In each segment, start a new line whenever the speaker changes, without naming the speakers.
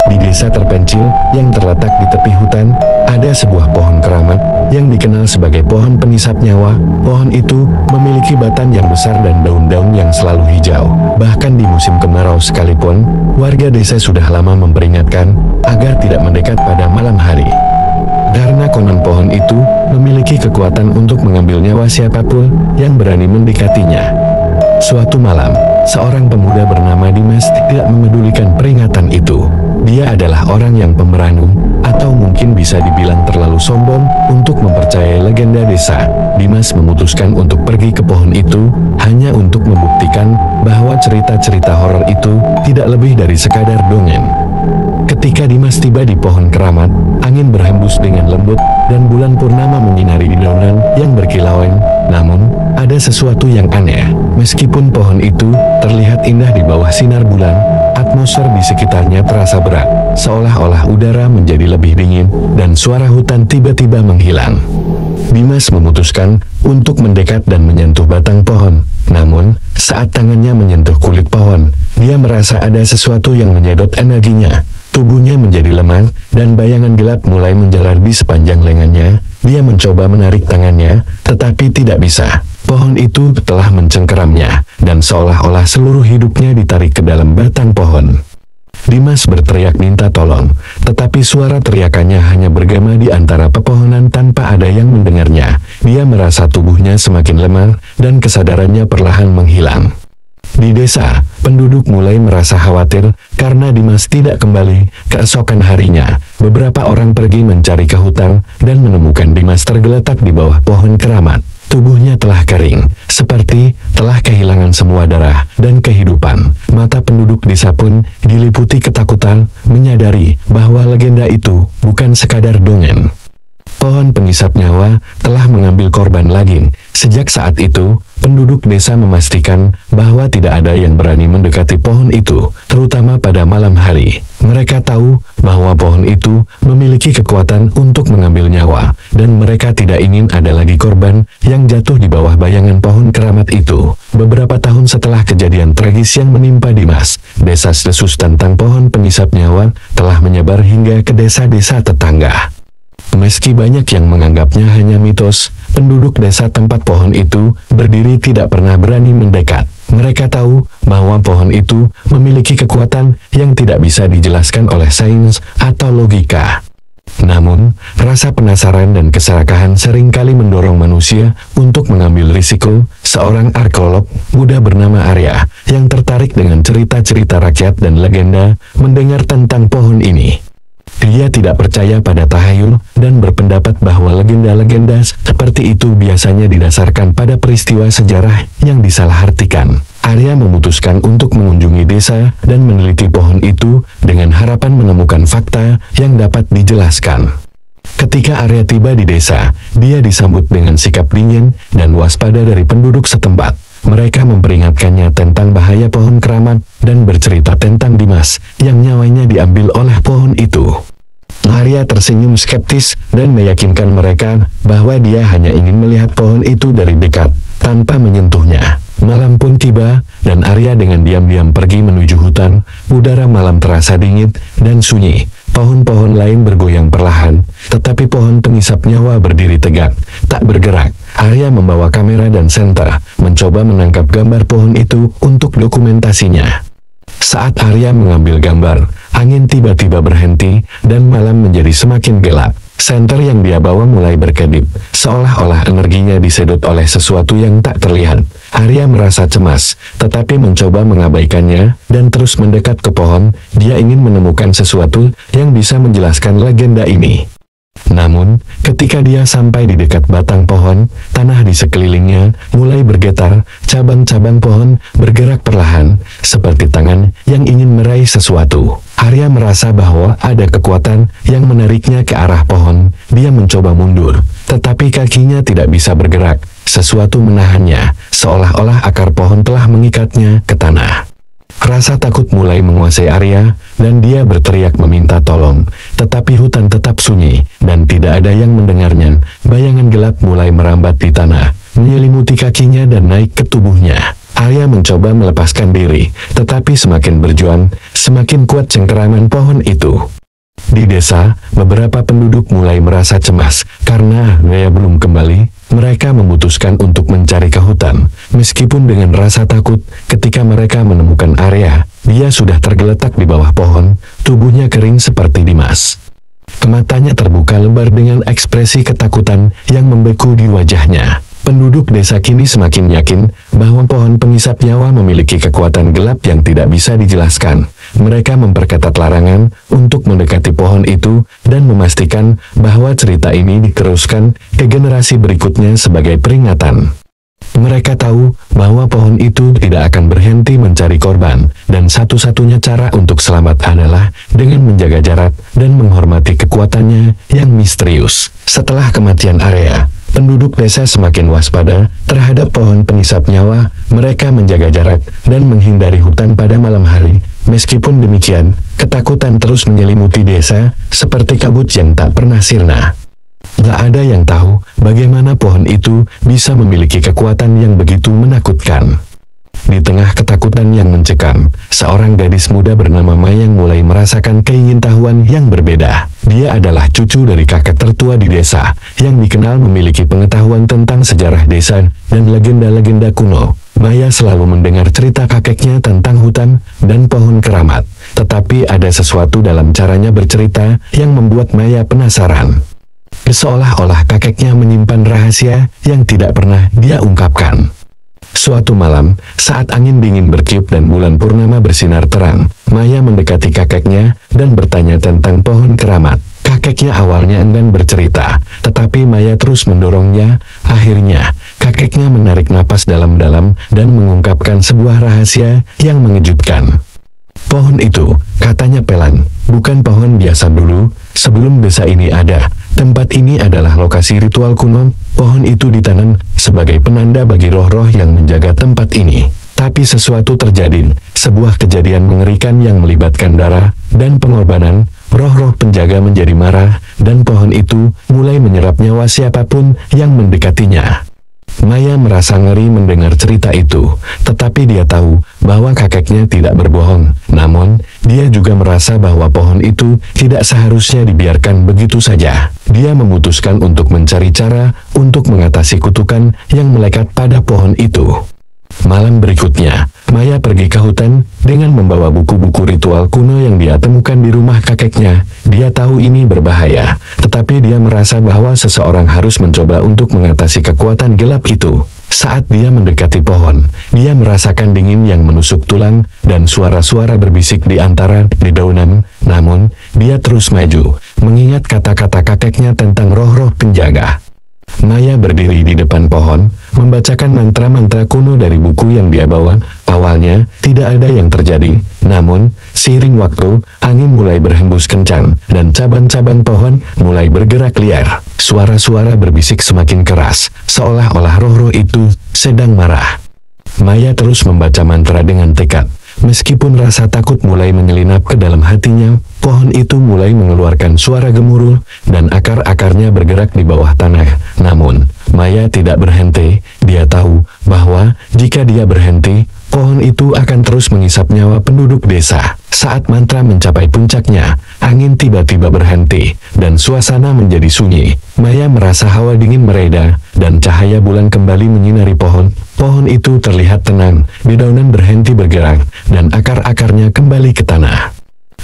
Di desa terpencil yang terletak di tepi hutan, ada sebuah pohon keramat yang dikenal sebagai pohon penisap nyawa. Pohon itu memiliki batang yang besar dan daun-daun yang selalu hijau. Bahkan di musim kemarau sekalipun, warga desa sudah lama memperingatkan agar tidak mendekat pada malam hari. Karena konon pohon itu memiliki kekuatan untuk mengambil nyawa siapapun yang berani mendekatinya. Suatu malam, seorang pemuda bernama Dimas tidak memedulikan peringatan itu. Dia adalah orang yang pemberani, atau mungkin bisa dibilang terlalu sombong untuk mempercayai legenda desa. Dimas memutuskan untuk pergi ke pohon itu, hanya untuk membuktikan bahwa cerita-cerita horor itu tidak lebih dari sekadar dongeng. Ketika Dimas tiba di pohon keramat, angin berhembus dengan lembut, dan bulan purnama menyinari dedaunan yang berkilauan. Namun, ada sesuatu yang aneh. Meskipun pohon itu terlihat indah di bawah sinar bulan, atmosfer di sekitarnya terasa berat, seolah-olah udara menjadi lebih dingin, dan suara hutan tiba-tiba menghilang. Dimas memutuskan untuk mendekat dan menyentuh batang pohon. Namun, saat tangannya menyentuh kulit pohon, dia merasa ada sesuatu yang menyedot energinya. Tubuhnya menjadi lemah, dan bayangan gelap mulai menjalar di sepanjang lengannya. Dia mencoba menarik tangannya, tetapi tidak bisa. Pohon itu telah mencengkeramnya, dan seolah-olah seluruh hidupnya ditarik ke dalam batang pohon. Dimas berteriak minta tolong, tetapi suara teriakannya hanya bergema di antara pepohonan tanpa ada yang mendengarnya. Dia merasa tubuhnya semakin lemah, dan kesadarannya perlahan menghilang. Di desa, penduduk mulai merasa khawatir karena Dimas tidak kembali. Keesokan harinya, beberapa orang pergi mencari ke hutan dan menemukan Dimas tergeletak di bawah pohon keramat. Tubuhnya telah kering, seperti telah kehilangan semua darah dan kehidupan. Mata penduduk desa pun diliputi ketakutan, menyadari bahwa legenda itu bukan sekadar dongeng. Pohon pengisap nyawa telah mengambil korban lagi. Sejak saat itu, penduduk desa memastikan bahwa tidak ada yang berani mendekati pohon itu, terutama pada malam hari. Mereka tahu bahwa pohon itu memiliki kekuatan untuk mengambil nyawa, dan mereka tidak ingin ada lagi korban yang jatuh di bawah bayangan pohon keramat itu. Beberapa tahun setelah kejadian tragis yang menimpa Dimas, desas-desus tentang pohon pengisap nyawa telah menyebar hingga ke desa-desa tetangga. Meski banyak yang menganggapnya hanya mitos, penduduk desa tempat pohon itu berdiri tidak pernah berani mendekat. Mereka tahu bahwa pohon itu memiliki kekuatan yang tidak bisa dijelaskan oleh sains atau logika. Namun, rasa penasaran dan keserakahan seringkali mendorong manusia untuk mengambil risiko. Seorang arkeolog muda bernama Arya, yang tertarik dengan cerita-cerita rakyat dan legenda, mendengar tentang pohon ini. Dia tidak percaya pada tahayul, dan berpendapat bahwa legenda-legenda seperti itu biasanya didasarkan pada peristiwa sejarah yang disalahartikan. Arya memutuskan untuk mengunjungi desa dan meneliti pohon itu dengan harapan menemukan fakta yang dapat dijelaskan. Ketika Arya tiba di desa, dia disambut dengan sikap dingin dan waspada dari penduduk setempat. Mereka memperingatkannya tentang bahaya pohon keramat dan bercerita tentang Dimas yang nyawanya diambil oleh pohon itu. Arya tersenyum skeptis dan meyakinkan mereka bahwa dia hanya ingin melihat pohon itu dari dekat, tanpa menyentuhnya. Malam pun tiba, dan Arya dengan diam-diam pergi menuju hutan. Udara malam terasa dingin dan sunyi. Pohon-pohon lain bergoyang perlahan, tetapi pohon pengisap nyawa berdiri tegak, tak bergerak. Arya membawa kamera dan senter, mencoba menangkap gambar pohon itu untuk dokumentasinya. Saat Arya mengambil gambar, angin tiba-tiba berhenti, dan malam menjadi semakin gelap. Senter yang dia bawa mulai berkedip, seolah-olah energinya disedot oleh sesuatu yang tak terlihat. Arya merasa cemas, tetapi mencoba mengabaikannya, dan terus mendekat ke pohon. Dia ingin menemukan sesuatu yang bisa menjelaskan legenda ini. Namun, ketika dia sampai di dekat batang pohon, tanah di sekelilingnya mulai bergetar. Cabang-cabang pohon bergerak perlahan, seperti tangan yang ingin meraih sesuatu. Arya merasa bahwa ada kekuatan yang menariknya ke arah pohon. Dia mencoba mundur, tetapi kakinya tidak bisa bergerak. Sesuatu menahannya, seolah-olah akar pohon telah mengikatnya ke tanah. Rasa takut mulai menguasai Arya, dan dia berteriak meminta tolong. Tetapi hutan tetap sunyi, dan tidak ada yang mendengarnya. Bayangan gelap mulai merambat di tanah, menyelimuti kakinya dan naik ke tubuhnya. Arya mencoba melepaskan diri, tetapi semakin berjuang, semakin kuat cengkeraman pohon itu. Di desa, beberapa penduduk mulai merasa cemas, karena Arya belum kembali. Mereka memutuskan untuk mencari ke hutan, meskipun dengan rasa takut. Ketika mereka menemukan Arya, dia sudah tergeletak di bawah pohon, tubuhnya kering seperti Dimas. Matanya terbuka lebar dengan ekspresi ketakutan yang membeku di wajahnya. Penduduk desa kini semakin yakin bahwa pohon pengisap nyawa memiliki kekuatan gelap yang tidak bisa dijelaskan. Mereka memperketat larangan untuk mendekati pohon itu dan memastikan bahwa cerita ini diteruskan ke generasi berikutnya sebagai peringatan. Mereka tahu bahwa pohon itu tidak akan berhenti mencari korban, dan satu-satunya cara untuk selamat adalah dengan menjaga jarak dan menghormati kekuatannya yang misterius. Setelah kematian Arya, penduduk desa semakin waspada terhadap pohon pengisap nyawa. Mereka menjaga jarak dan menghindari hutan pada malam hari. Meskipun demikian, ketakutan terus menyelimuti desa seperti kabut yang tak pernah sirna. Gak ada yang tahu bagaimana pohon itu bisa memiliki kekuatan yang begitu menakutkan. Di tengah ketakutan yang mencekam, seorang gadis muda bernama Mayang mulai merasakan keingintahuan yang berbeda. Dia adalah cucu dari kakek tertua di desa, yang dikenal memiliki pengetahuan tentang sejarah desa dan legenda-legenda kuno. Maya selalu mendengar cerita kakeknya tentang hutan dan pohon keramat, tetapi ada sesuatu dalam caranya bercerita yang membuat Maya penasaran. Seolah-olah kakeknya menyimpan rahasia yang tidak pernah dia ungkapkan. Suatu malam, saat angin dingin bertiup dan bulan purnama bersinar terang, Maya mendekati kakeknya dan bertanya tentang pohon keramat. Kakeknya awalnya enggan bercerita, tetapi Maya terus mendorongnya. Akhirnya, kakeknya menarik napas dalam-dalam dan mengungkapkan sebuah rahasia yang mengejutkan. Pohon itu, katanya Pelan, bukan pohon biasa dulu. Sebelum desa ini ada, tempat ini adalah lokasi ritual kuno. Pohon itu ditanam sebagai penanda bagi roh-roh yang menjaga tempat ini. Tapi sesuatu terjadi, sebuah kejadian mengerikan yang melibatkan darah dan pengorbanan. Roh-roh penjaga menjadi marah, dan pohon itu mulai menyerap nyawa siapapun yang mendekatinya. Maya merasa ngeri mendengar cerita itu, tetapi dia tahu bahwa kakeknya tidak berbohong. Namun, dia juga merasa bahwa pohon itu tidak seharusnya dibiarkan begitu saja. Dia memutuskan untuk mencari cara untuk mengatasi kutukan yang melekat pada pohon itu. Malam berikutnya, Maya pergi ke hutan dengan membawa buku-buku ritual kuno yang dia temukan di rumah kakeknya. Dia tahu ini berbahaya, tetapi dia merasa bahwa seseorang harus mencoba untuk mengatasi kekuatan gelap itu. Saat dia mendekati pohon, dia merasakan dingin yang menusuk tulang dan suara-suara berbisik di antara dedaunan. Namun, dia terus maju, mengingat kata-kata kakeknya tentang roh-roh penjaga. Maya berdiri di depan pohon, membacakan mantra-mantra kuno dari buku yang dia bawa. Awalnya, tidak ada yang terjadi. Namun, seiring waktu, angin mulai berhembus kencang, dan cabang-cabang pohon mulai bergerak liar. Suara-suara berbisik semakin keras, seolah-olah roh-roh itu sedang marah. Maya terus membaca mantra dengan tekad. Meskipun rasa takut mulai menyelinap ke dalam hatinya, pohon itu mulai mengeluarkan suara gemuruh, dan akar-akarnya bergerak di bawah tanah. Namun, Maya tidak berhenti. Dia tahu bahwa jika dia berhenti, pohon itu akan terus mengisap nyawa penduduk desa. Saat mantra mencapai puncaknya, angin tiba-tiba berhenti, dan suasana menjadi sunyi. Maya merasa hawa dingin mereda, dan cahaya bulan kembali menyinari pohon. Pohon itu terlihat tenang, dedaunan berhenti bergerak, dan akar-akarnya kembali ke tanah.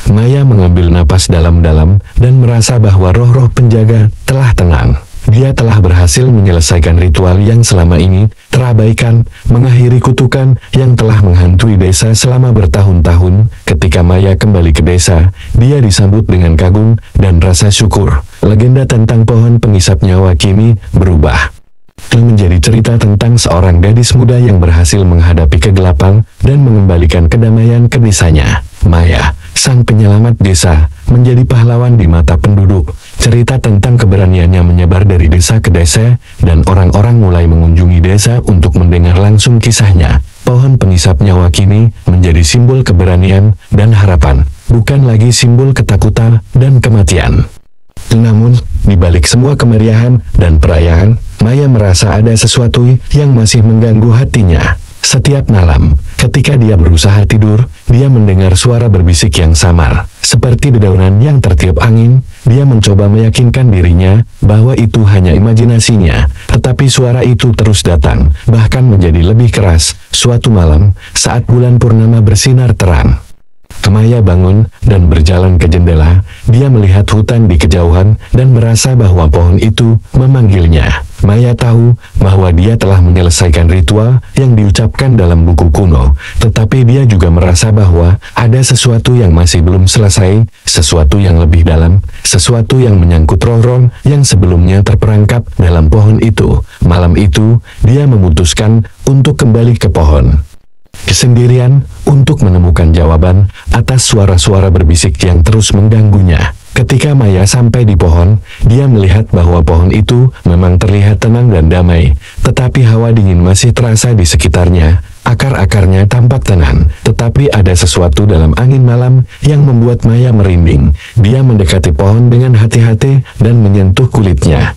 Maya mengambil napas dalam-dalam, dan merasa bahwa roh-roh penjaga telah tenang. Dia telah berhasil menyelesaikan ritual yang selama ini terabaikan, mengakhiri kutukan yang telah menghantui desa selama bertahun-tahun. Ketika Maya kembali ke desa, dia disambut dengan kagum dan rasa syukur. Legenda tentang pohon pengisap nyawa kini berubah menjadi cerita tentang seorang gadis muda yang berhasil menghadapi kegelapan dan mengembalikan kedamaian ke desanya. Maya, sang penyelamat desa, menjadi pahlawan di mata penduduk. Cerita tentang keberaniannya menyebar dari desa ke desa, dan orang-orang mulai mengunjungi desa untuk mendengar langsung kisahnya. Pohon pengisap nyawa kini menjadi simbol keberanian dan harapan, bukan lagi simbol ketakutan dan kematian. Namun, di balik semua kemeriahan dan perayaan, Maya merasa ada sesuatu yang masih mengganggu hatinya. Setiap malam, ketika dia berusaha tidur, dia mendengar suara berbisik yang samar. Seperti dedaunan yang tertiup angin, dia mencoba meyakinkan dirinya bahwa itu hanya imajinasinya. Tetapi suara itu terus datang, bahkan menjadi lebih keras. Suatu malam, saat bulan purnama bersinar terang, Maya bangun dan berjalan ke jendela. Dia melihat hutan di kejauhan dan merasa bahwa pohon itu memanggilnya. Maya tahu bahwa dia telah menyelesaikan ritual yang diucapkan dalam buku kuno, tetapi dia juga merasa bahwa ada sesuatu yang masih belum selesai, sesuatu yang lebih dalam, sesuatu yang menyangkut roh-roh yang sebelumnya terperangkap dalam pohon itu. Malam itu, dia memutuskan untuk kembali ke pohon kesendirian untuk menemukan jawaban atas suara-suara berbisik yang terus mengganggunya. Ketika Maya sampai di pohon, dia melihat bahwa pohon itu memang terlihat tenang dan damai, tetapi hawa dingin masih terasa di sekitarnya. Akar-akarnya tampak tenang, tetapi ada sesuatu dalam angin malam yang membuat Maya merinding. Dia mendekati pohon dengan hati-hati dan menyentuh kulitnya.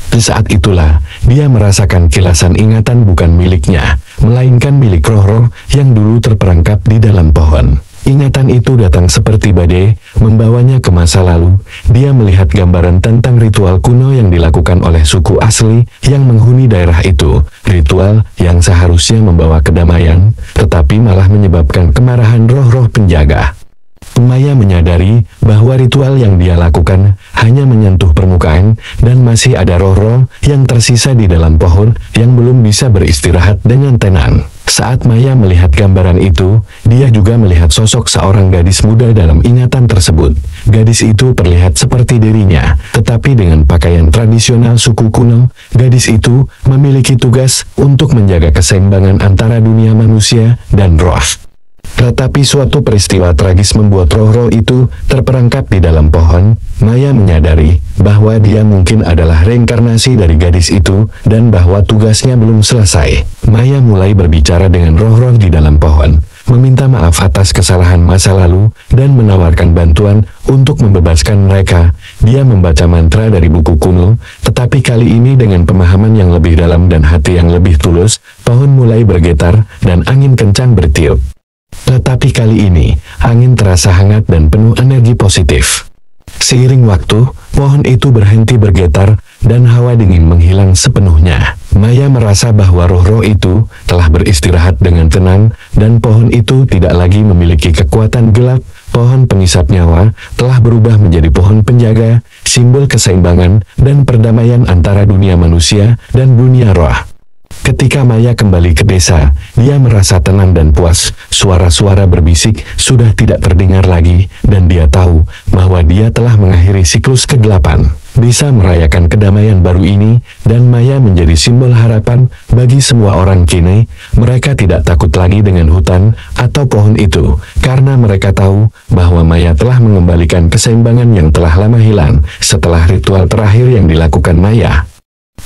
Di saat itulah, dia merasakan kilasan ingatan bukan miliknya, melainkan milik roh-roh yang dulu terperangkap di dalam pohon. Ingatan itu datang seperti badai, membawanya ke masa lalu. Dia melihat gambaran tentang ritual kuno yang dilakukan oleh suku asli yang menghuni daerah itu. Ritual yang seharusnya membawa kedamaian, tetapi malah menyebabkan kemarahan roh-roh penjaga. Maya menyadari bahwa ritual yang dia lakukan hanya menyentuh permukaan dan masih ada roh-roh yang tersisa di dalam pohon yang belum bisa beristirahat dengan tenang. Saat Maya melihat gambaran itu, dia juga melihat sosok seorang gadis muda dalam ingatan tersebut. Gadis itu terlihat seperti dirinya, tetapi dengan pakaian tradisional suku kuno. Gadis itu memiliki tugas untuk menjaga keseimbangan antara dunia manusia dan roh. Tetapi suatu peristiwa tragis membuat roh-roh itu terperangkap di dalam pohon. Maya menyadari bahwa dia mungkin adalah reinkarnasi dari gadis itu dan bahwa tugasnya belum selesai. Maya mulai berbicara dengan roh-roh di dalam pohon, meminta maaf atas kesalahan masa lalu dan menawarkan bantuan untuk membebaskan mereka. Dia membaca mantra dari buku kuno, tetapi kali ini dengan pemahaman yang lebih dalam dan hati yang lebih tulus. Pohon mulai bergetar dan angin kencang bertiup. Tetapi kali ini, angin terasa hangat dan penuh energi positif. Seiring waktu, pohon itu berhenti bergetar, dan hawa dingin menghilang sepenuhnya. Maya merasa bahwa roh-roh itu telah beristirahat dengan tenang, dan pohon itu tidak lagi memiliki kekuatan gelap. Pohon pengisap nyawa telah berubah menjadi pohon penjaga, simbol keseimbangan dan perdamaian antara dunia manusia dan dunia roh. Ketika Maya kembali ke desa, dia merasa tenang dan puas. Suara-suara berbisik sudah tidak terdengar lagi, dan dia tahu bahwa dia telah mengakhiri siklus kegelapan. Bisa merayakan kedamaian baru ini, dan Maya menjadi simbol harapan bagi semua orang kini. Mereka tidak takut lagi dengan hutan atau pohon itu, karena mereka tahu bahwa Maya telah mengembalikan keseimbangan yang telah lama hilang setelah ritual terakhir yang dilakukan Maya.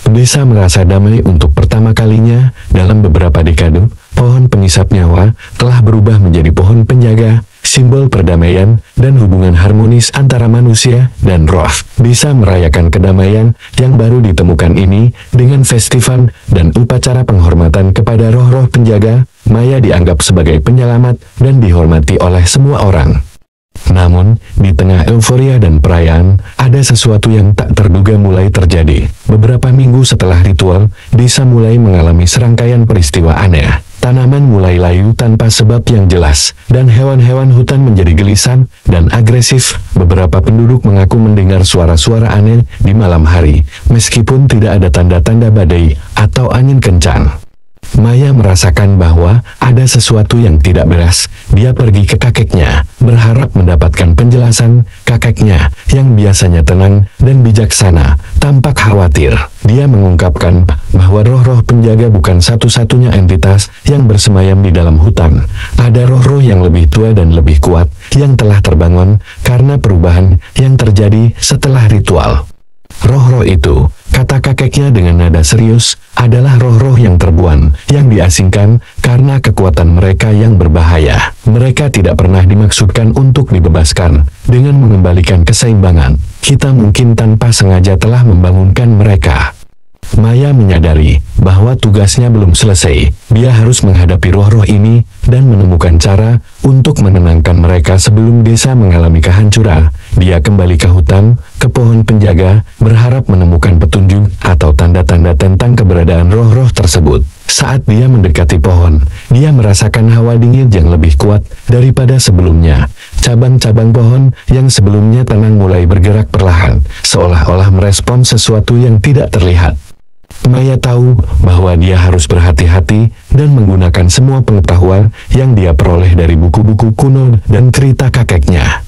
Desa merasa damai untuk pertama kalinya dalam beberapa dekade. Pohon pengisap nyawa telah berubah menjadi pohon penjaga, simbol perdamaian dan hubungan harmonis antara manusia dan roh. Desa merayakan kedamaian yang baru ditemukan ini dengan festival dan upacara penghormatan kepada roh-roh penjaga. Maya dianggap sebagai penyelamat dan dihormati oleh semua orang. Namun, di tengah euforia dan perayaan, ada sesuatu yang tak terduga mulai terjadi. Beberapa minggu setelah ritual, desa mulai mengalami serangkaian peristiwa aneh. Tanaman mulai layu tanpa sebab yang jelas, dan hewan-hewan hutan menjadi gelisah dan agresif. Beberapa penduduk mengaku mendengar suara-suara aneh di malam hari, meskipun tidak ada tanda-tanda badai atau angin kencang. Maya merasakan bahwa ada sesuatu yang tidak beres. Dia pergi ke kakeknya, berharap mendapatkan penjelasan. Kakeknya, yang biasanya tenang dan bijaksana, tampak khawatir. Dia mengungkapkan bahwa roh-roh penjaga bukan satu-satunya entitas yang bersemayam di dalam hutan. Ada roh-roh yang lebih tua dan lebih kuat, yang telah terbangun karena perubahan yang terjadi setelah ritual. Roh-roh itu, kata kakeknya dengan nada serius, adalah roh-roh yang terbuang, yang diasingkan karena kekuatan mereka yang berbahaya. Mereka tidak pernah dimaksudkan untuk dibebaskan. Dengan mengembalikan keseimbangan, kita mungkin tanpa sengaja telah membangunkan mereka. Maya menyadari bahwa tugasnya belum selesai. Dia harus menghadapi roh-roh ini dan menemukan cara untuk menenangkan mereka sebelum desa mengalami kehancuran. Dia kembali ke hutan, ke pohon penjaga, berharap menemukan petunjuk atau tanda-tanda tentang keberadaan roh-roh tersebut. Saat dia mendekati pohon, dia merasakan hawa dingin yang lebih kuat daripada sebelumnya. Cabang-cabang pohon yang sebelumnya tenang mulai bergerak perlahan, seolah-olah merespons sesuatu yang tidak terlihat. Maya tahu bahwa dia harus berhati-hati dan menggunakan semua pengetahuan yang dia peroleh dari buku-buku kuno dan cerita kakeknya.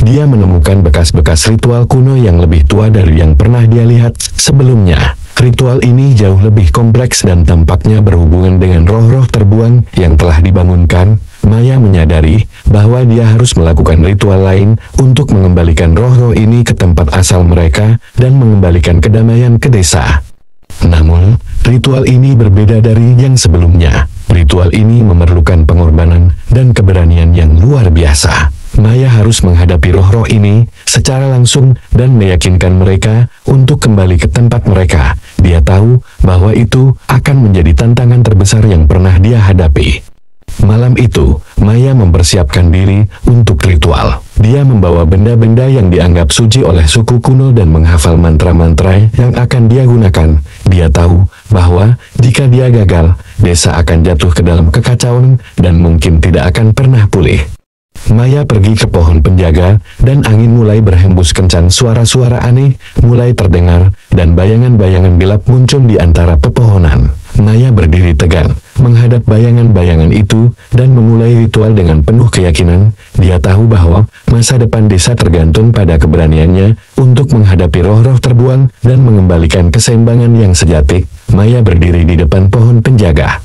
Dia menemukan bekas-bekas ritual kuno yang lebih tua dari yang pernah dia lihat sebelumnya. Ritual ini jauh lebih kompleks dan tampaknya berhubungan dengan roh-roh terbuang yang telah dibangunkan. Maya menyadari bahwa dia harus melakukan ritual lain untuk mengembalikan roh-roh ini ke tempat asal mereka dan mengembalikan kedamaian ke desa. Namun, ritual ini berbeda dari yang sebelumnya. Ritual ini memerlukan pengorbanan dan keberanian yang luar biasa. Maya harus menghadapi roh-roh ini secara langsung dan meyakinkan mereka untuk kembali ke tempat mereka. Dia tahu bahwa itu akan menjadi tantangan terbesar yang pernah dia hadapi. Malam itu, Maya mempersiapkan diri untuk ritual. Dia membawa benda-benda yang dianggap suci oleh suku kuno dan menghafal mantra-mantra yang akan dia gunakan. Dia tahu bahwa jika dia gagal, desa akan jatuh ke dalam kekacauan dan mungkin tidak akan pernah pulih. Maya pergi ke pohon penjaga, dan angin mulai berhembus kencang. Suara-suara aneh mulai terdengar, dan bayangan-bayangan gelap muncul di antara pepohonan. Maya berdiri tegang, menghadap bayangan-bayangan itu, dan memulai ritual dengan penuh keyakinan. Dia tahu bahwa masa depan desa tergantung pada keberaniannya untuk menghadapi roh-roh terbuang dan mengembalikan keseimbangan yang sejati. Maya berdiri di depan pohon penjaga.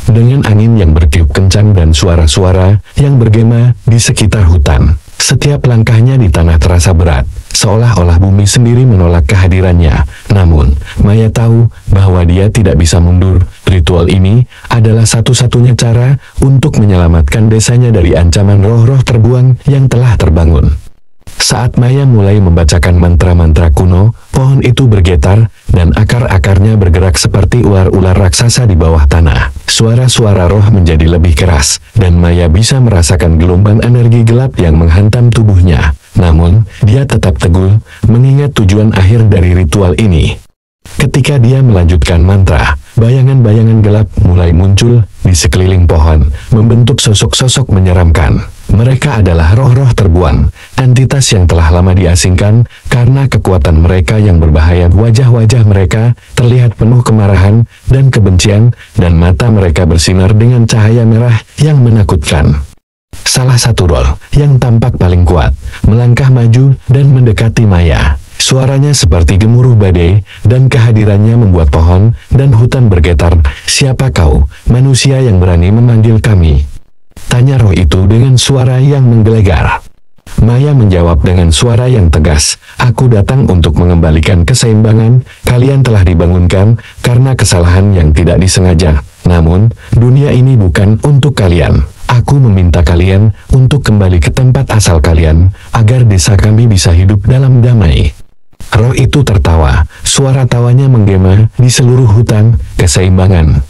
Dengan angin yang bertiup kencang dan suara-suara yang bergema di sekitar hutan, setiap langkahnya di tanah terasa berat, seolah-olah bumi sendiri menolak kehadirannya. Namun, Maya tahu bahwa dia tidak bisa mundur. Ritual ini adalah satu-satunya cara untuk menyelamatkan desanya dari ancaman roh-roh terbuang yang telah terbangun. Saat Maya mulai membacakan mantra-mantra kuno, pohon itu bergetar, dan akar-akarnya bergerak seperti ular-ular raksasa di bawah tanah. Suara-suara roh menjadi lebih keras, dan Maya bisa merasakan gelombang energi gelap yang menghantam tubuhnya. Namun, dia tetap teguh, mengingat tujuan akhir dari ritual ini. Ketika dia melanjutkan mantra, bayangan-bayangan gelap mulai muncul di sekeliling pohon, membentuk sosok-sosok menyeramkan. Mereka adalah roh-roh terbuang, entitas yang telah lama diasingkan karena kekuatan mereka yang berbahaya. Wajah-wajah mereka terlihat penuh kemarahan dan kebencian, dan mata mereka bersinar dengan cahaya merah yang menakutkan. Salah satu roh yang tampak paling kuat melangkah maju dan mendekati Maya. Suaranya seperti gemuruh badai, dan kehadirannya membuat pohon dan hutan bergetar. "Siapa kau, manusia yang berani memanggil kami?" tanya roh itu dengan suara yang menggelegar. Maya menjawab dengan suara yang tegas, "Aku datang untuk mengembalikan keseimbangan. Kalian telah dibangunkan karena kesalahan yang tidak disengaja. Namun, dunia ini bukan untuk kalian. Aku meminta kalian untuk kembali ke tempat asal kalian, agar desa kami bisa hidup dalam damai." Roh itu tertawa, suara tawanya menggema di seluruh hutan. "Keseimbangan.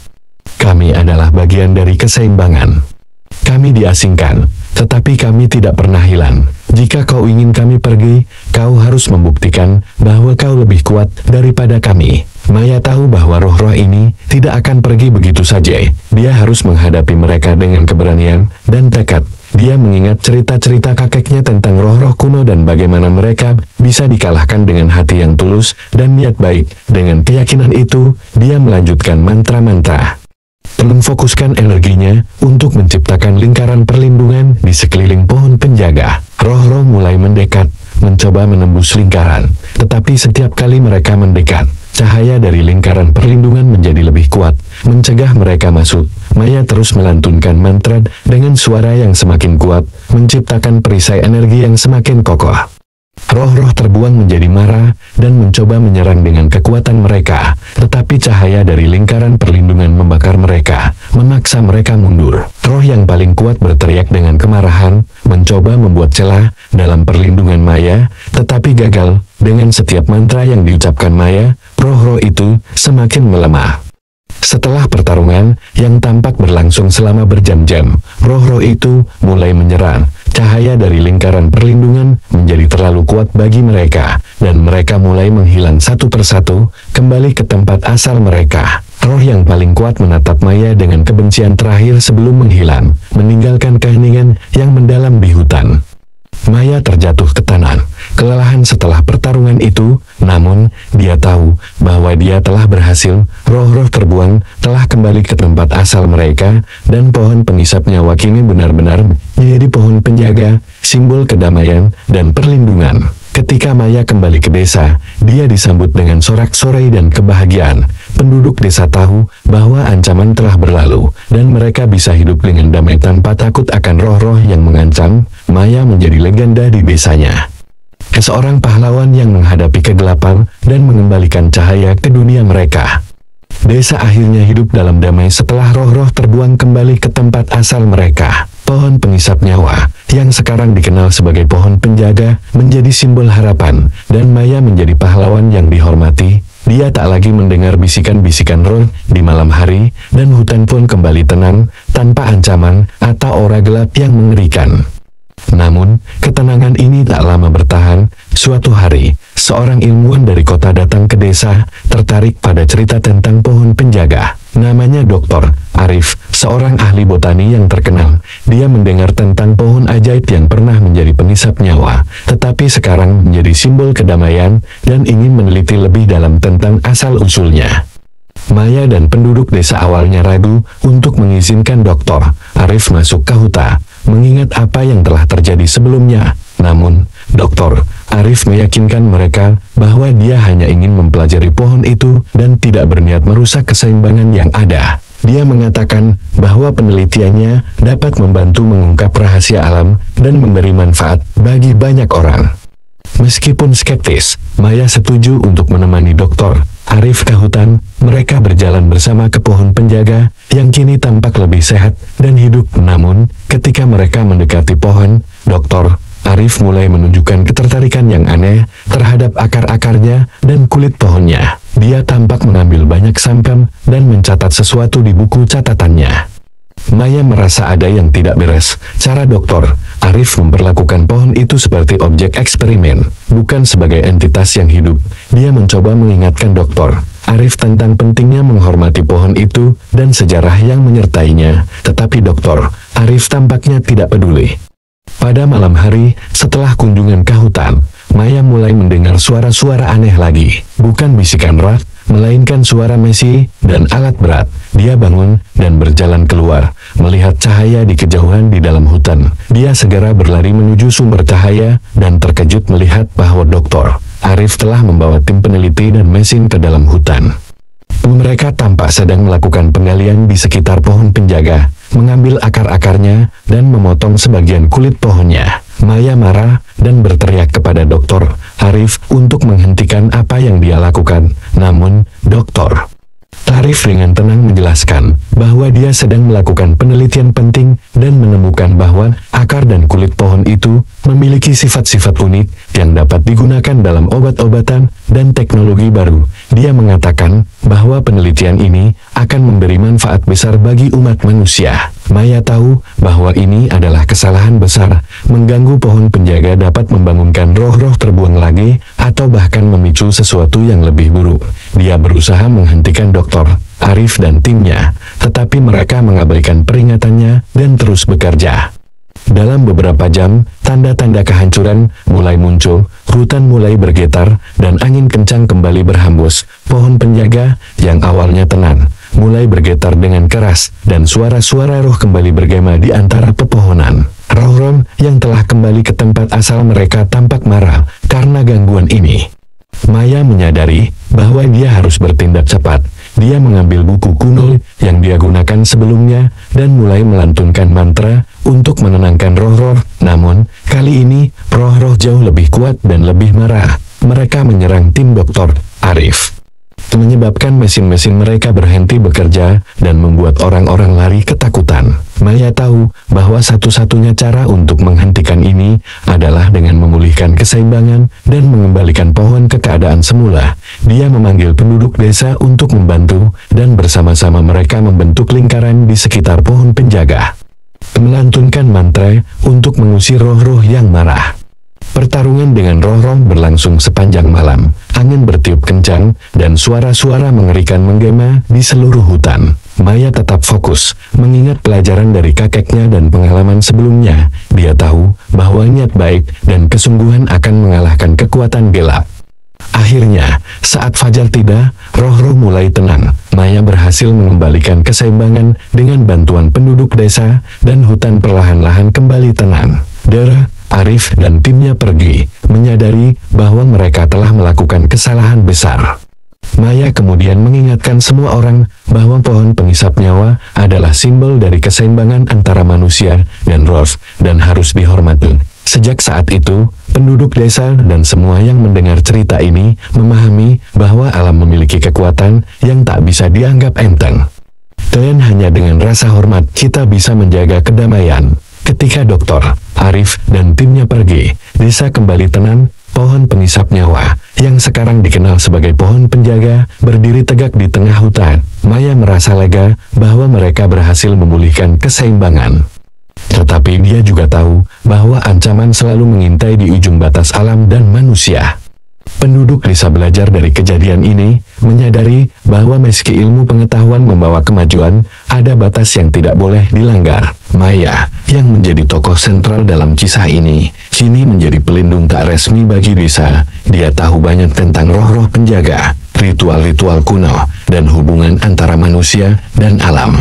Kami adalah bagian dari keseimbangan. Kami diasingkan, tetapi kami tidak pernah hilang. Jika kau ingin kami pergi, kau harus membuktikan bahwa kau lebih kuat daripada kami." Maya tahu bahwa roh-roh ini tidak akan pergi begitu saja. Dia harus menghadapi mereka dengan keberanian dan tekad. Dia mengingat cerita-cerita kakeknya tentang roh-roh kuno dan bagaimana mereka bisa dikalahkan dengan hati yang tulus dan niat baik. Dengan keyakinan itu, dia melanjutkan mantra-mantra. Memfokuskan energinya untuk menciptakan lingkaran perlindungan di sekeliling pohon penjaga. Roh-roh mulai mendekat, mencoba menembus lingkaran. Tetapi setiap kali mereka mendekat, cahaya dari lingkaran perlindungan menjadi lebih kuat, mencegah mereka masuk. Maya terus melantunkan mantra dengan suara yang semakin kuat, menciptakan perisai energi yang semakin kokoh. Roh-roh terbuang menjadi marah dan mencoba menyerang dengan kekuatan mereka, tetapi cahaya dari lingkaran perlindungan membakar mereka, memaksa mereka mundur. Roh yang paling kuat berteriak dengan kemarahan, mencoba membuat celah dalam perlindungan Maya, tetapi gagal. Dengan setiap mantra yang diucapkan Maya, roh-roh itu semakin melemah. Setelah pertarungan yang tampak berlangsung selama berjam-jam, roh-roh itu mulai menyerang. Cahaya dari lingkaran perlindungan menjadi terlalu kuat bagi mereka, dan mereka mulai menghilang satu persatu, kembali ke tempat asal mereka. Roh yang paling kuat menatap Maya dengan kebencian terakhir sebelum menghilang, meninggalkan keheningan yang mendalam di hutan. Maya terjatuh ke tanah, kelelahan setelah pertarungan itu, namun, dia tahu bahwa dia telah berhasil, roh-roh terbuang telah kembali ke tempat asal mereka, dan pohon pengisap nyawa kini benar-benar menjadi pohon penjaga, simbol kedamaian dan perlindungan. Ketika Maya kembali ke desa, dia disambut dengan sorak-sorai dan kebahagiaan. Penduduk desa tahu bahwa ancaman telah berlalu, dan mereka bisa hidup dengan damai tanpa takut akan roh-roh yang mengancam. Maya menjadi legenda di desanya. Seorang pahlawan yang menghadapi kegelapan dan mengembalikan cahaya ke dunia mereka. Desa akhirnya hidup dalam damai setelah roh-roh terbuang kembali ke tempat asal mereka. Pohon pengisap nyawa, yang sekarang dikenal sebagai pohon penjaga, menjadi simbol harapan, dan Maya menjadi pahlawan yang dihormati. Dia tak lagi mendengar bisikan-bisikan roh di malam hari, dan hutan pun kembali tenang, tanpa ancaman atau aura gelap yang mengerikan. Namun, ketenangan ini tak lama bertahan. Suatu hari, seorang ilmuwan dari kota datang ke desa, tertarik pada cerita tentang pohon penjaga. Namanya Dr. Arif, seorang ahli botani yang terkenal. Dia mendengar tentang pohon ajaib yang pernah menjadi penisap nyawa, tetapi sekarang menjadi simbol kedamaian, dan ingin meneliti lebih dalam tentang asal-usulnya. Maya dan penduduk desa awalnya ragu untuk mengizinkan Dr. Arif masuk ke hutan, mengingat apa yang telah terjadi sebelumnya. Namun, Dr. Arif meyakinkan mereka bahwa dia hanya ingin mempelajari pohon itu dan tidak berniat merusak keseimbangan yang ada. Dia mengatakan bahwa penelitiannya dapat membantu mengungkap rahasia alam dan memberi manfaat bagi banyak orang. Meskipun skeptis, Maya setuju untuk menemani Dr. Arif ke hutan. Mereka berjalan bersama ke pohon penjaga yang kini tampak lebih sehat dan hidup. Namun, ketika mereka mendekati pohon, Dr. Arif mulai menunjukkan ketertarikan yang aneh terhadap akar-akarnya dan kulit pohonnya. Dia tampak mengambil banyak sampel dan mencatat sesuatu di buku catatannya. Maya merasa ada yang tidak beres. Cara Dr. Arif memperlakukan pohon itu seperti objek eksperimen, bukan sebagai entitas yang hidup. Dia mencoba mengingatkan Dr. Arif tentang pentingnya menghormati pohon itu dan sejarah yang menyertainya, tetapi Dr. Arif tampaknya tidak peduli. Pada malam hari, setelah kunjungan ke hutan, Maya mulai mendengar suara-suara aneh lagi. Bukan bisikan roh, melainkan suara Messi dan alat berat. Dia bangun dan berjalan keluar, melihat cahaya di kejauhan di dalam hutan. Dia segera berlari menuju sumber cahaya, dan terkejut melihat bahwa Dr. Arif telah membawa tim peneliti dan mesin ke dalam hutan. Mereka tampak sedang melakukan penggalian di sekitar pohon penjaga, mengambil akar-akarnya, dan memotong sebagian kulit pohonnya. Maya marah dan berteriak kepada Dr. Arif untuk menghentikan apa yang dia lakukan. Namun, Dr. Arif dengan tenang menjelaskan bahwa dia sedang melakukan penelitian penting dan menemukan bahwa akar dan kulit pohon itu memiliki sifat-sifat unik yang dapat digunakan dalam obat-obatan dan teknologi baru. Dia mengatakan bahwa penelitian ini akan memberi manfaat besar bagi umat manusia. Maya tahu bahwa ini adalah kesalahan besar. Mengganggu pohon penjaga dapat membangunkan roh-roh terbuang lagi, atau bahkan memicu sesuatu yang lebih buruk. Dia berusaha menghentikan Dr. Arif dan timnya, tetapi mereka mengabaikan peringatannya dan terus bekerja. Dalam beberapa jam, tanda-tanda kehancuran mulai muncul, hutan mulai bergetar, dan angin kencang kembali berhembus. Pohon penjaga, yang awalnya tenang, mulai bergetar dengan keras, dan suara-suara roh kembali bergema di antara pepohonan. Roh-roh yang telah kembali ke tempat asal mereka tampak marah karena gangguan ini. Maya menyadari bahwa dia harus bertindak cepat. Dia mengambil buku kuno yang dia gunakan sebelumnya dan mulai melantunkan mantra untuk menenangkan roh-roh. Namun, kali ini, roh-roh jauh lebih kuat dan lebih marah. Mereka menyerang tim Dr. Arif. menyebabkan mesin-mesin mereka berhenti bekerja dan membuat orang-orang lari ketakutan. Maya tahu bahwa satu-satunya cara untuk menghentikan ini adalah dengan memulihkan keseimbangan dan mengembalikan pohon ke keadaan semula. Dia memanggil penduduk desa untuk membantu, dan bersama-sama mereka membentuk lingkaran di sekitar pohon penjaga, melantunkan mantra untuk mengusir roh-roh yang marah. Pertarungan dengan roh-roh berlangsung sepanjang malam. Angin bertiup kencang, dan suara-suara mengerikan menggema di seluruh hutan. Maya tetap fokus, mengingat pelajaran dari kakeknya dan pengalaman sebelumnya. Dia tahu bahwa niat baik dan kesungguhan akan mengalahkan kekuatan gelap. Akhirnya, saat fajar tiba, roh-roh mulai tenang. Maya berhasil mengembalikan keseimbangan dengan bantuan penduduk desa, dan hutan perlahan-lahan kembali tenang. Arif dan timnya pergi, menyadari bahwa mereka telah melakukan kesalahan besar. Maya kemudian mengingatkan semua orang bahwa pohon pengisap nyawa adalah simbol dari keseimbangan antara manusia dan roh, dan harus dihormati. Sejak saat itu, penduduk desa dan semua yang mendengar cerita ini memahami bahwa alam memiliki kekuatan yang tak bisa dianggap enteng. Dan hanya dengan rasa hormat kita bisa menjaga kedamaian. Ketika Dr. Arif dan timnya pergi, desa kembali tenang. Pohon pengisap nyawa, yang sekarang dikenal sebagai pohon penjaga, berdiri tegak di tengah hutan. Maya merasa lega bahwa mereka berhasil memulihkan keseimbangan. Tetapi dia juga tahu bahwa ancaman selalu mengintai di ujung batas alam dan manusia. Penduduk desa belajar dari kejadian ini, menyadari bahwa meski ilmu pengetahuan membawa kemajuan, ada batas yang tidak boleh dilanggar. Maya, yang menjadi tokoh sentral dalam kisah ini, kini menjadi pelindung tak resmi bagi desa. Dia tahu banyak tentang roh-roh penjaga, ritual-ritual kuno, dan hubungan antara manusia dan alam.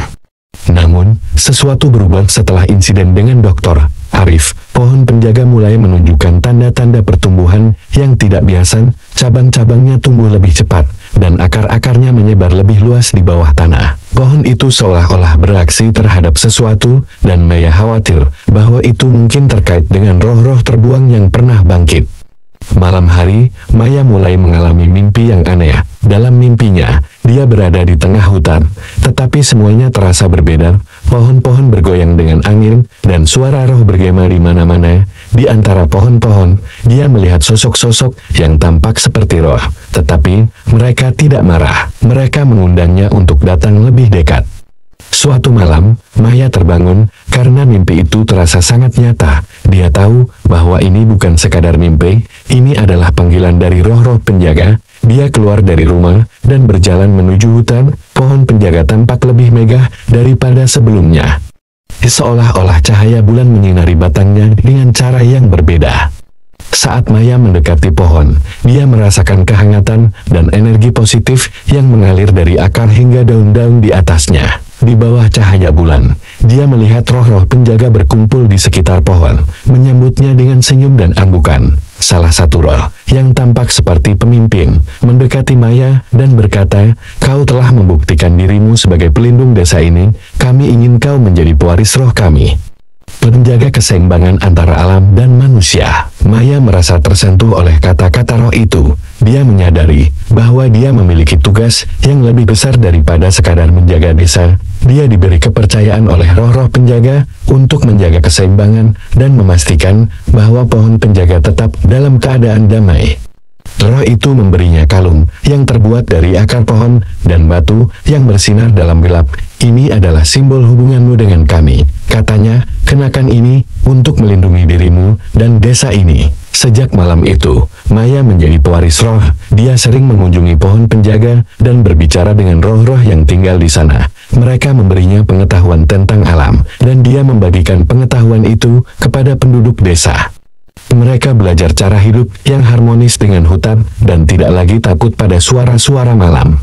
Namun, sesuatu berubah setelah insiden dengan Dr. Arif. Pohon penjaga mulai menunjukkan tanda-tanda pertumbuhan yang tidak biasa. Cabang-cabangnya tumbuh lebih cepat, dan akar-akarnya menyebar lebih luas di bawah tanah. Pohon itu seolah-olah bereaksi terhadap sesuatu, dan Maya khawatir bahwa itu mungkin terkait dengan roh-roh terbuang yang pernah bangkit. Malam hari, Maya mulai mengalami mimpi yang aneh. Dalam mimpinya, dia berada di tengah hutan, tetapi semuanya terasa berbeda. Pohon-pohon bergoyang dengan angin, dan suara roh bergema di mana-mana. Di antara pohon-pohon, dia melihat sosok-sosok yang tampak seperti roh, tetapi mereka tidak marah. Mereka mengundangnya untuk datang lebih dekat. Suatu malam, Maya terbangun karena mimpi itu terasa sangat nyata. Dia tahu bahwa ini bukan sekadar mimpi, ini adalah panggilan dari roh-roh penjaga. Dia keluar dari rumah dan berjalan menuju hutan. Pohon penjaga tampak lebih megah daripada sebelumnya. Seolah-olah cahaya bulan menyinari batangnya dengan cara yang berbeda. Saat Maya mendekati pohon, dia merasakan kehangatan dan energi positif yang mengalir dari akar hingga daun-daun di atasnya. Di bawah cahaya bulan, dia melihat roh-roh penjaga berkumpul di sekitar pohon, menyambutnya dengan senyum dan anggukan. Salah satu roh, yang tampak seperti pemimpin, mendekati Maya dan berkata, "Kau telah membuktikan dirimu sebagai pelindung desa ini, kami ingin kau menjadi pewaris roh kami." Penjaga keseimbangan antara alam dan manusia. Maya merasa tersentuh oleh kata-kata roh itu. Dia menyadari bahwa dia memiliki tugas yang lebih besar daripada sekadar menjaga desa. Dia diberi kepercayaan oleh roh-roh penjaga untuk menjaga keseimbangan dan memastikan bahwa pohon penjaga tetap dalam keadaan damai. Roh itu memberinya kalung yang terbuat dari akar pohon dan batu yang bersinar dalam gelap. "Ini adalah simbol hubunganmu dengan kami," katanya. "Kenakan ini untuk melindungi dirimu dan desa ini." Sejak malam itu, Maya menjadi pewaris roh. Dia sering mengunjungi pohon penjaga dan berbicara dengan roh-roh yang tinggal di sana. Mereka memberinya pengetahuan tentang alam, dan dia membagikan pengetahuan itu kepada penduduk desa. Mereka belajar cara hidup yang harmonis dengan hutan, dan tidak lagi takut pada suara-suara malam.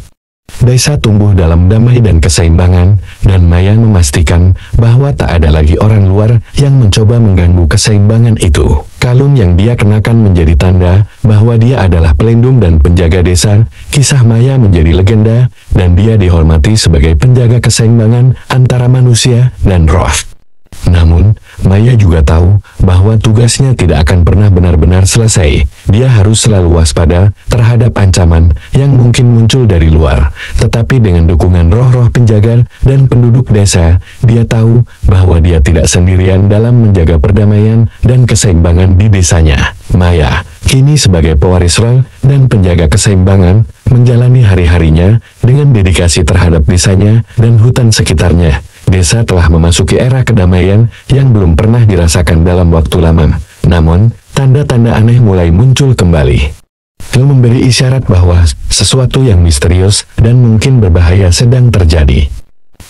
Desa tumbuh dalam damai dan keseimbangan, dan Maya memastikan bahwa tak ada lagi orang luar yang mencoba mengganggu keseimbangan itu. Kalung yang dia kenakan menjadi tanda bahwa dia adalah pelindung dan penjaga desa. Kisah Maya menjadi legenda, dan dia dihormati sebagai penjaga keseimbangan antara manusia dan roh. Namun, Maya juga tahu bahwa tugasnya tidak akan pernah benar-benar selesai. Dia harus selalu waspada terhadap ancaman yang mungkin muncul dari luar. Tetapi dengan dukungan roh-roh penjaga dan penduduk desa, dia tahu bahwa dia tidak sendirian dalam menjaga perdamaian dan keseimbangan di desanya. Maya, kini sebagai pewaris roh dan penjaga keseimbangan, menjalani hari-harinya dengan dedikasi terhadap desanya dan hutan sekitarnya. Desa telah memasuki era kedamaian yang belum pernah dirasakan dalam waktu lama. Namun, tanda-tanda aneh mulai muncul kembali. Itu memberi isyarat bahwa sesuatu yang misterius dan mungkin berbahaya sedang terjadi.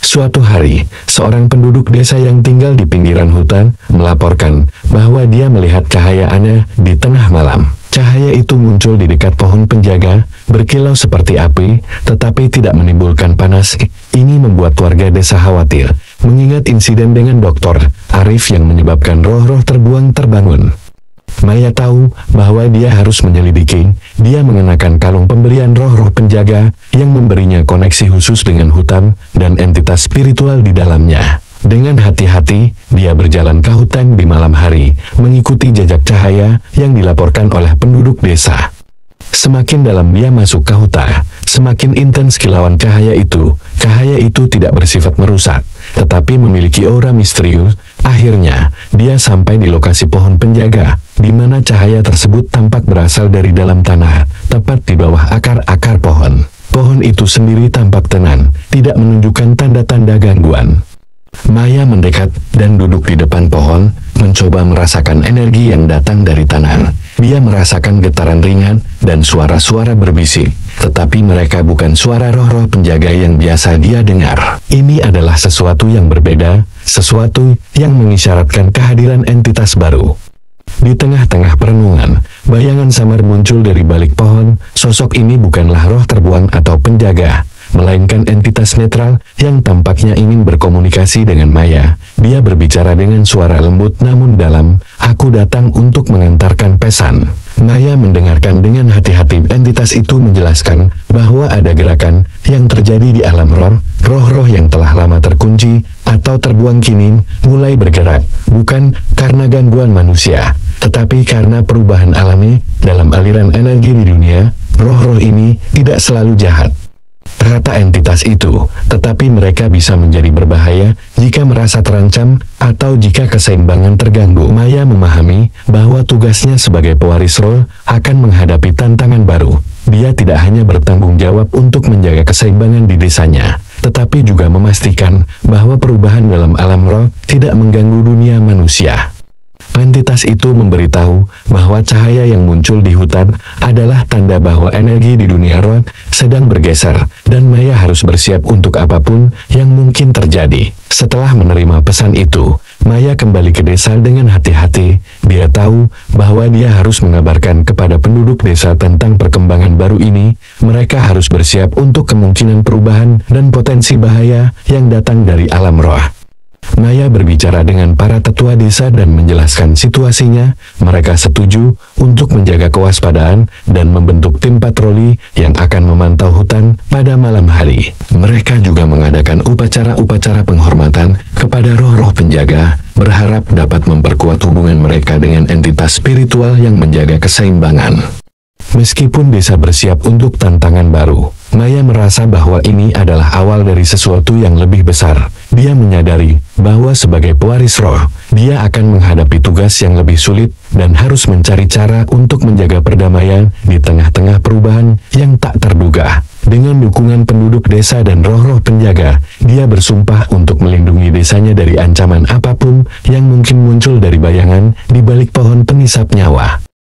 Suatu hari, seorang penduduk desa yang tinggal di pinggiran hutan melaporkan bahwa dia melihat cahaya aneh di tengah malam. Cahaya itu muncul di dekat pohon penjaga, berkilau seperti api, tetapi tidak menimbulkan panas. Ini membuat warga desa khawatir, mengingat insiden dengan Dr. Arif yang menyebabkan roh-roh terbuang terbangun. Maya tahu bahwa dia harus menyelidiki. Dia mengenakan kalung pemberian roh-roh penjaga yang memberinya koneksi khusus dengan hutan dan entitas spiritual di dalamnya. Dengan hati-hati, dia berjalan ke hutan di malam hari, mengikuti jejak cahaya yang dilaporkan oleh penduduk desa. Semakin dalam dia masuk ke hutan, semakin intens kilauan cahaya itu. Cahaya itu tidak bersifat merusak, tetapi memiliki aura misterius. Akhirnya, dia sampai di lokasi pohon penjaga, di mana cahaya tersebut tampak berasal dari dalam tanah, tepat di bawah akar-akar pohon. Pohon itu sendiri tampak tenang, tidak menunjukkan tanda-tanda gangguan. Maya mendekat dan duduk di depan pohon, mencoba merasakan energi yang datang dari tanah. Dia merasakan getaran ringan dan suara-suara berbisik, tetapi mereka bukan suara roh-roh penjaga yang biasa dia dengar. Ini adalah sesuatu yang berbeda, sesuatu yang mengisyaratkan kehadiran entitas baru. Di tengah-tengah perenungan, bayangan samar muncul dari balik pohon. Sosok ini bukanlah roh terbuang atau penjaga, melainkan entitas netral yang tampaknya ingin berkomunikasi dengan Maya. Dia berbicara dengan suara lembut namun dalam, "Aku datang untuk mengantarkan pesan." Maya mendengarkan dengan hati-hati. Entitas itu menjelaskan bahwa ada gerakan yang terjadi di alam roh. Roh-roh yang telah lama terkunci atau terbuang kini mulai bergerak, bukan karena gangguan manusia, tetapi karena perubahan alami dalam aliran energi di dunia. Roh-roh ini tidak selalu jahat, kata entitas itu, tetapi mereka bisa menjadi berbahaya jika merasa terancam atau jika keseimbangan terganggu. Maya memahami bahwa tugasnya sebagai pewaris roh akan menghadapi tantangan baru. Dia tidak hanya bertanggung jawab untuk menjaga keseimbangan di desanya, tetapi juga memastikan bahwa perubahan dalam alam roh tidak mengganggu dunia manusia. Entitas itu memberitahu bahwa cahaya yang muncul di hutan adalah tanda bahwa energi di dunia roh sedang bergeser, dan Maya harus bersiap untuk apapun yang mungkin terjadi. Setelah menerima pesan itu, Maya kembali ke desa dengan hati-hati. Dia tahu bahwa dia harus mengabarkan kepada penduduk desa tentang perkembangan baru ini. Mereka harus bersiap untuk kemungkinan perubahan dan potensi bahaya yang datang dari alam roh. Maya berbicara dengan para tetua desa dan menjelaskan situasinya. Mereka setuju untuk menjaga kewaspadaan dan membentuk tim patroli yang akan memantau hutan pada malam hari. Mereka juga mengadakan upacara-upacara penghormatan kepada roh-roh penjaga, berharap dapat memperkuat hubungan mereka dengan entitas spiritual yang menjaga keseimbangan. Meskipun desa bersiap untuk tantangan baru, Maya merasa bahwa ini adalah awal dari sesuatu yang lebih besar. Dia menyadari bahwa sebagai pewaris roh, dia akan menghadapi tugas yang lebih sulit dan harus mencari cara untuk menjaga perdamaian di tengah-tengah perubahan yang tak terduga. Dengan dukungan penduduk desa dan roh-roh penjaga, dia bersumpah untuk melindungi desanya dari ancaman apapun yang mungkin muncul dari bayangan di balik pohon penisap nyawa.